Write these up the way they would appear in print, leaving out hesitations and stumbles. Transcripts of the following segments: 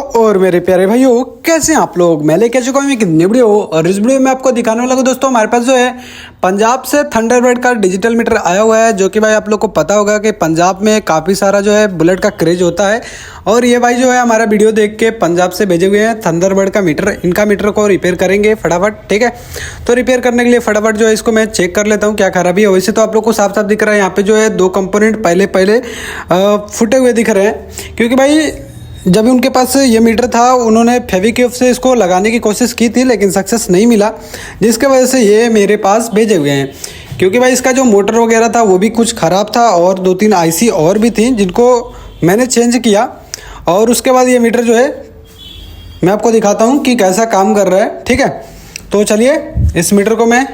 और मेरे प्यारे भाइयों, कैसे हैं आप लोग। मैं लेके चुका हूँ एक नई वीडियो और इस वीडियो में आपको दिखाने वाला हूँ दोस्तों, हमारे पास जो है पंजाब से थंडरबर्ड का डिजिटल मीटर आया हुआ है। जो कि भाई आप लोग को पता होगा कि पंजाब में काफ़ी सारा जो है बुलेट का क्रेज होता है। और ये भाई जो है हमारा वीडियो देख के पंजाब से भेजे हुए हैं थंडरबर्ड का मीटर। इनका मीटर को रिपेयर करेंगे फटाफट, ठीक है। तो रिपेयर करने के लिए फटाफट जो है इसको मैं चेक कर लेता हूँ क्या खराबी है। वैसे तो आप लोग को साफ साफ दिख रहा है यहाँ पे जो है दो कंपोनेंट पहले फूटे हुए दिख रहे हैं, क्योंकि भाई जब उनके पास ये मीटर था उन्होंने फेविक्विक से इसको लगाने की कोशिश की थी लेकिन सक्सेस नहीं मिला, जिसके वजह से ये मेरे पास भेजे हुए हैं। क्योंकि भाई इसका जो मोटर वगैरह था वो भी कुछ ख़राब था और 2-3 आईसी और भी थी जिनको मैंने चेंज किया। और उसके बाद ये मीटर जो है मैं आपको दिखाता हूँ कि कैसा काम कर रहा है, ठीक है। तो चलिए इस मीटर को मैं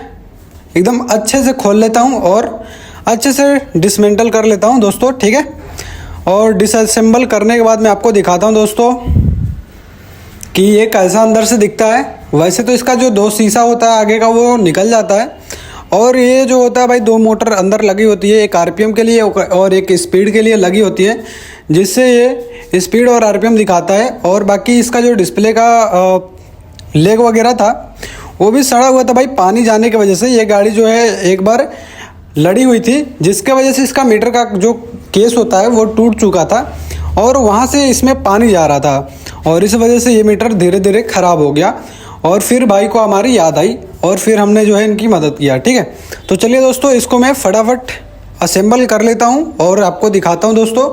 एकदम अच्छे से खोल लेता हूँ और अच्छे से डिसमेंटल कर लेता हूँ दोस्तों, ठीक है। और डिसअसेंबल करने के बाद मैं आपको दिखाता हूँ दोस्तों कि ये कैसा अंदर से दिखता है। वैसे तो इसका जो दो शीशा होता है आगे का वो निकल जाता है, और ये जो होता है भाई दो मोटर अंदर लगी होती है, एक आरपीएम के लिए और एक स्पीड के लिए लगी होती है, जिससे ये स्पीड और आरपीएम दिखाता है। और बाकी इसका जो डिस्प्ले का लेग वगैरह था वो भी सड़ा हुआ था भाई पानी जाने की वजह से। ये गाड़ी जो है एक बार लड़ी हुई थी, जिसके वजह से इसका मीटर का जो केस होता है वो टूट चुका था और वहाँ से इसमें पानी जा रहा था, और इस वजह से ये मीटर धीरे धीरे ख़राब हो गया। और फिर भाई को हमारी याद आई और फिर हमने जो है इनकी मदद किया, ठीक है। तो चलिए दोस्तों इसको मैं फटाफट असेंबल कर लेता हूँ और आपको दिखाता हूँ दोस्तों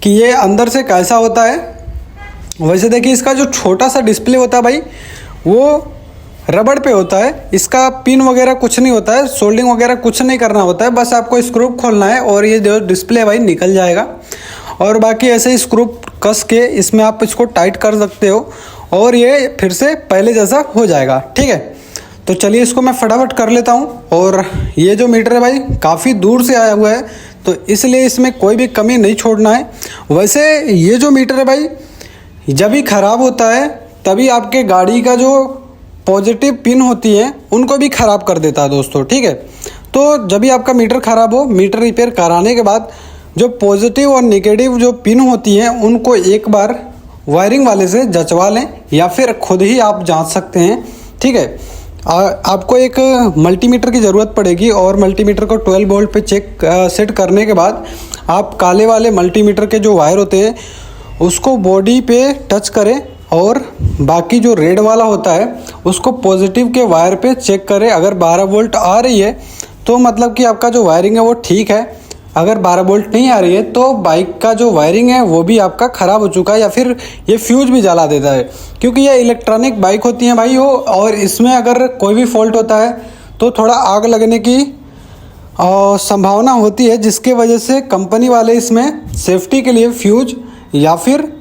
कि ये अंदर से कैसा होता है। वैसे देखिए इसका जो छोटा सा डिस्प्ले होता है भाई वो रबड़ पे होता है, इसका पिन वगैरह कुछ नहीं होता है, सोल्डिंग वगैरह कुछ नहीं करना होता है, बस आपको स्क्रू खोलना है और ये जो डिस्प्ले भाई निकल जाएगा। और बाकी ऐसे ही स्क्रू कस के इसमें आप इसको टाइट कर सकते हो और ये फिर से पहले जैसा हो जाएगा, ठीक है। तो चलिए इसको मैं फटाफट कर लेता हूँ। और ये जो मीटर है भाई काफ़ी दूर से आया हुआ है, तो इसलिए इसमें कोई भी कमी नहीं छोड़ना है। वैसे ये जो मीटर है भाई जब भी ख़राब होता है तभी आपके गाड़ी का जो पॉजिटिव पिन होती है उनको भी ख़राब कर देता है दोस्तों, ठीक है। तो जब भी आपका मीटर ख़राब हो, मीटर रिपेयर कराने के बाद जो पॉजिटिव और नेगेटिव जो पिन होती हैं उनको एक बार वायरिंग वाले से जंचवा लें या फिर खुद ही आप जांच सकते हैं, ठीक है। आपको एक मल्टीमीटर की ज़रूरत पड़ेगी और मल्टीमीटर को 12 वोल्ट पे सेट करने के बाद आप काले वाले मल्टीमीटर के जो वायर होते हैं उसको बॉडी पे टच करें और बाकी जो रेड वाला होता है उसको पॉजिटिव के वायर पे चेक करें। अगर 12 वोल्ट आ रही है तो मतलब कि आपका जो वायरिंग है वो ठीक है, अगर 12 वोल्ट नहीं आ रही है तो बाइक का जो वायरिंग है वो भी आपका ख़राब हो चुका है या फिर ये फ्यूज भी जला देता है। क्योंकि ये इलेक्ट्रॉनिक बाइक होती हैं भाई वो, और इसमें अगर कोई भी फॉल्ट होता है तो थोड़ा आग लगने की संभावना होती है, जिसके वजह से कंपनी वाले इसमें सेफ्टी के लिए फ्यूज या फिर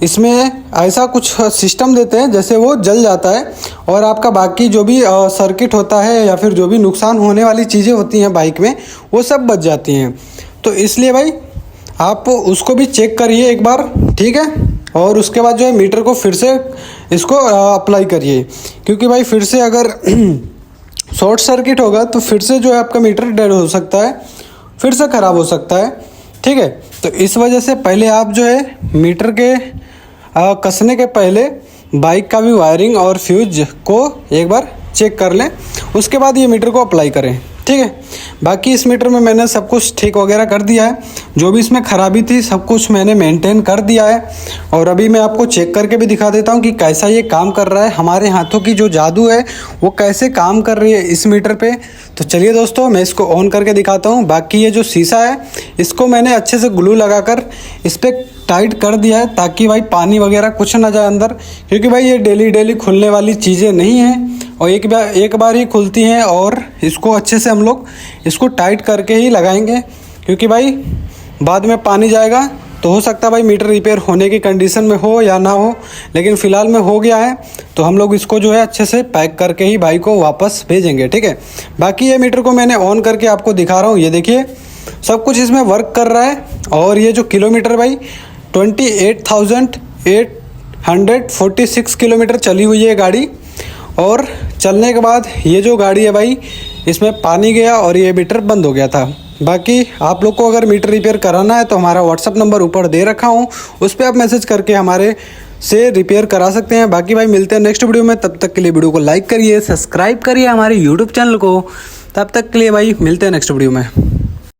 इसमें ऐसा कुछ सिस्टम देते हैं जैसे वो जल जाता है और आपका बाकी जो भी सर्किट होता है या फिर जो भी नुकसान होने वाली चीज़ें होती हैं बाइक में वो सब बच जाती हैं। तो इसलिए भाई आप उसको भी चेक करिए एक बार, ठीक है। और उसके बाद जो है मीटर को फिर से इसको अप्लाई करिए, क्योंकि भाई फिर से अगर शॉर्ट सर्किट होगा तो फिर से जो है आपका मीटर डेड हो सकता है, फिर से ख़राब हो सकता है, ठीक है। तो इस वजह से पहले आप जो है मीटर के कसने के पहले बाइक का भी वायरिंग और फ्यूज को एक बार चेक कर लें, उसके बाद ये मीटर को अप्लाई करें, ठीक है। बाकी इस मीटर में मैंने सब कुछ ठीक वगैरह कर दिया है, जो भी इसमें ख़राबी थी सब कुछ मैंने मेंटेन कर दिया है। और अभी मैं आपको चेक करके भी दिखा देता हूँ कि कैसा ये काम कर रहा है, हमारे हाथों की जो जादू है वो कैसे काम कर रही है इस मीटर पे। तो चलिए दोस्तों मैं इसको ऑन करके दिखाता हूँ। बाकी ये जो शीशा है इसको मैंने अच्छे से ग्लू लगाकर इस पर टाइट कर दिया है ताकि भाई पानी वगैरह कुछ ना जाए अंदर, क्योंकि भाई ये डेली खुलने वाली चीज़ें नहीं हैं और एक बार ही खुलती हैं। और इसको अच्छे से हम लोग इसको टाइट करके ही लगाएंगे, क्योंकि भाई बाद में पानी जाएगा तो हो सकता है भाई मीटर रिपेयर होने की कंडीशन में हो या ना हो, लेकिन फ़िलहाल में हो गया है तो हम लोग इसको जो है अच्छे से पैक करके ही भाई को वापस भेजेंगे, ठीक है। बाकी ये मीटर को मैंने ऑन करके आपको दिखा रहा हूँ, ये देखिए सब कुछ इसमें वर्क कर रहा है। और ये जो किलोमीटर भाई 28,846 किलोमीटर चली हुई है गाड़ी। और चलने के बाद ये जो गाड़ी है भाई इसमें पानी गया और ये मीटर बंद हो गया था। बाकी आप लोग को अगर मीटर रिपेयर कराना है तो हमारा व्हाट्सअप नंबर ऊपर दे रखा हूँ, उस पर आप मैसेज करके हमारे से रिपेयर करा सकते हैं। बाकी भाई मिलते हैं नेक्स्ट वीडियो में, तब तक के लिए वीडियो को लाइक करिए, सब्सक्राइब करिए हमारे यूट्यूब चैनल को। तब तक के लिए भाई मिलते हैं नेक्स्ट वीडियो में।